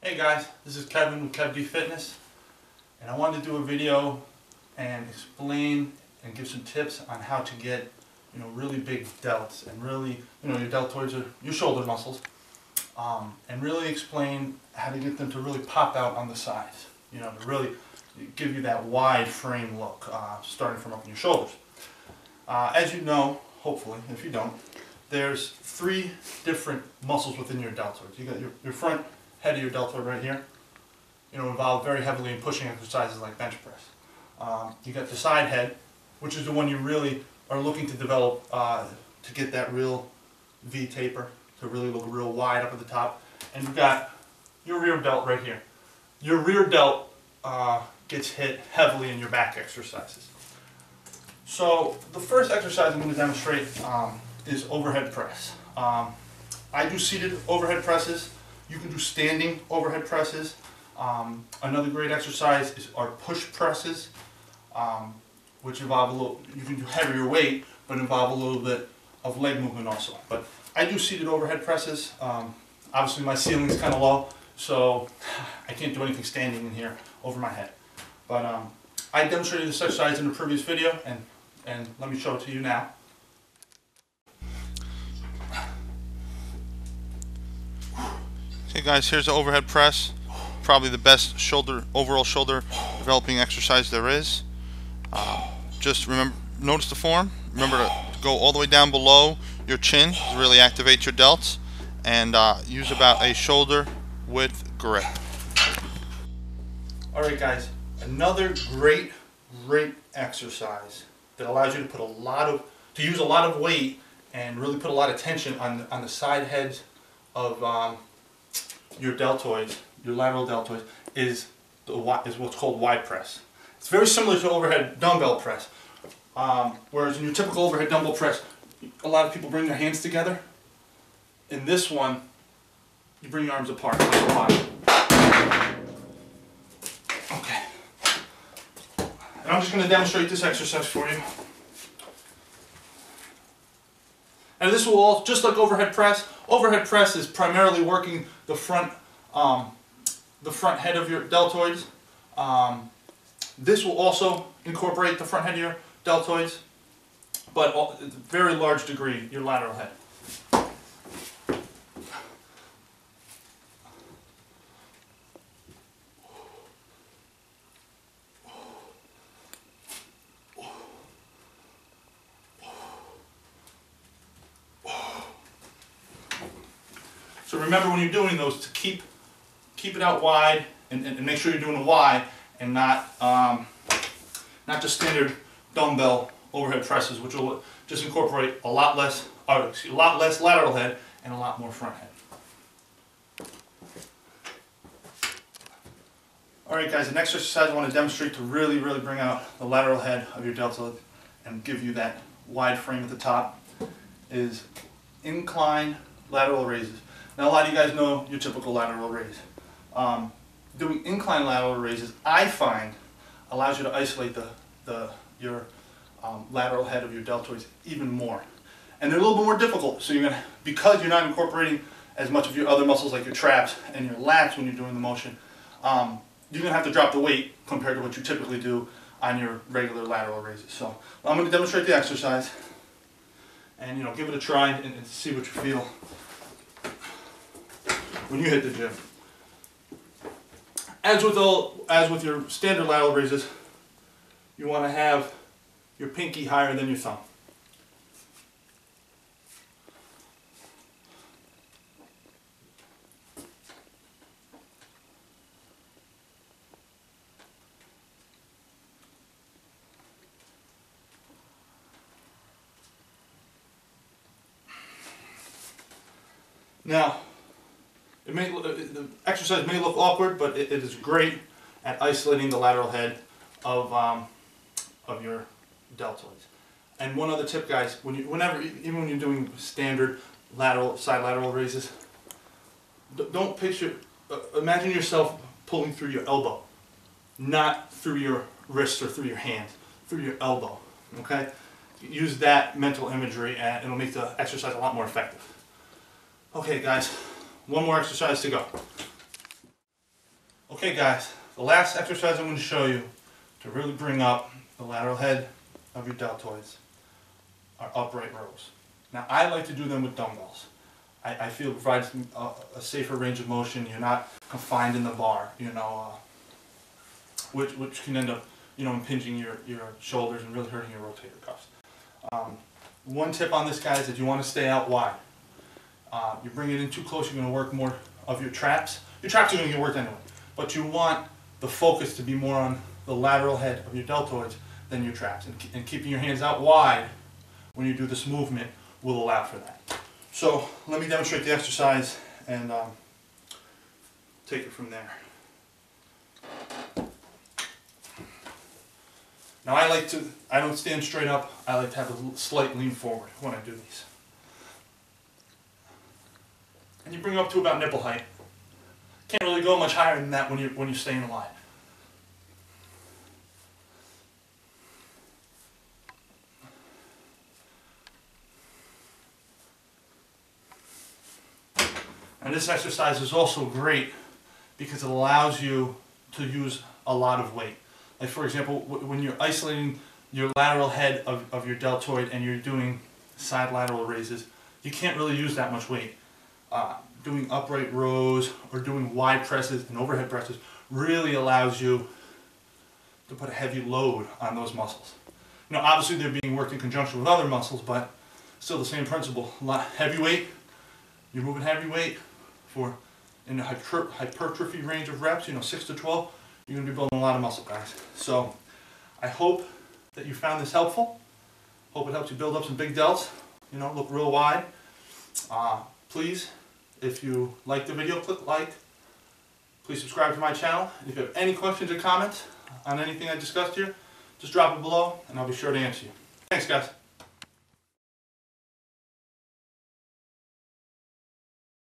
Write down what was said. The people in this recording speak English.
Hey guys, this is Kevin with Kev-d Fitness, and I wanted to do a video and explain and give some tips on how to get, really big delts and really, your deltoids are your shoulder muscles, and really explain how to get them to really pop out on the sides, to really give you that wide frame look, starting from up in your shoulders. As you know, hopefully, if you don't, there's 3 different muscles within your deltoids. You got your front head of your deltoid right here, involved very heavily in pushing exercises like bench press. You got the side head, which is the one you really are looking to develop to get that real V taper, to really look real wide up at the top. And you've got your rear delt right here. Your rear delt gets hit heavily in your back exercises. So the first exercise I'm going to demonstrate is overhead press. I do seated overhead presses. You can do standing overhead presses. Another great exercise is our push presses, which involve a little, you can do heavier weight, but involve a little bit of leg movement also. But I do seated overhead presses. Obviously my ceiling is kind of low, so I can't do anything standing in here over my head. But I demonstrated this exercise in a previous video, and let me show it to you now. Okay guys, here's the overhead press. Probably the best overall shoulder developing exercise there is. Just remember, notice the form. Remember to go all the way down below your chin to really activate your delts, and use about a shoulder width grip. Alright guys, another great exercise that allows you to put use a lot of weight and really put a lot of tension on the side heads of your deltoids, your lateral deltoids, is what's called wide press. It's very similar to overhead dumbbell press, whereas in your typical overhead dumbbell press, a lot of people bring their hands together. In this one, you bring your arms apart like a lot. Okay. And I'm just going to demonstrate this exercise for you. And this will all, just like overhead press is primarily working the front head of your deltoids. This will also incorporate the front head of your deltoids, but to a very large degree, your lateral head. So remember when you're doing those to keep it out wide and make sure you're doing a Y and not just standard dumbbell overhead presses, which will just incorporate a lot less lateral head and a lot more front head. Alright guys, the next exercise I want to demonstrate to really bring out the lateral head of your deltoid and give you that wide frame at the top is incline lateral raises. Now a lot of you guys know your typical lateral raise. Doing incline lateral raises, I find, allows you to isolate your lateral head of your deltoids even more. And they're a little bit more difficult, so because you're not incorporating as much of your other muscles like your traps and your lats when you're doing the motion, you're going to have to drop the weight compared to what you typically do on your regular lateral raises. So I'm going to demonstrate the exercise and give it a try and see what you feel when you hit the gym. As with your standard lateral raises, you want to have your pinky higher than your thumb. Now, the exercise may look awkward, but it is great at isolating the lateral head of your deltoids. And one other tip, guys, even when you're doing standard side lateral raises, don't imagine yourself pulling through your elbow, not through your wrist or through your hand, through your elbow. Okay? Use that mental imagery, and it'll make the exercise a lot more effective. Okay, guys. One more exercise to go. Okay guys, the last exercise I'm going to show you to really bring up the lateral head of your deltoids are upright rows. Now I like to do them with dumbbells. I feel it provides a safer range of motion. You're not confined in the bar, which can end up, impinging your shoulders and really hurting your rotator cuffs. One tip on this, guys, is you want to stay out wide. You bring it in too close, you're going to work more of your traps. Your traps are going to get worked anyway, but you want the focus to be more on the lateral head of your deltoids than your traps. And keeping your hands out wide when you do this movement will allow for that. So let me demonstrate the exercise and take it from there. Now I don't stand straight up, I like to have a slight lean forward when I do these. And you bring them up to about nipple height. Can't really go much higher than that when you're staying alive. And this exercise is also great because it allows you to use a lot of weight. Like for example, when you're isolating your lateral head of your deltoid and you're doing side lateral raises, you can't really use that much weight. Doing upright rows or doing wide presses and overhead presses really allows you to put a heavy load on those muscles. Obviously they're being worked in conjunction with other muscles, but still the same principle. Heavy weight, you're moving heavy weight in the hypertrophy range of reps, 6 to 12, you're going to be building a lot of muscle, guys. So I hope that you found this helpful. Hope it helps you build up some big delts, look real wide. Please, if you like the video, click like. Please subscribe to my channel. If you have any questions or comments on anything I discussed here, just drop it below and I'll be sure to answer you. Thanks, guys.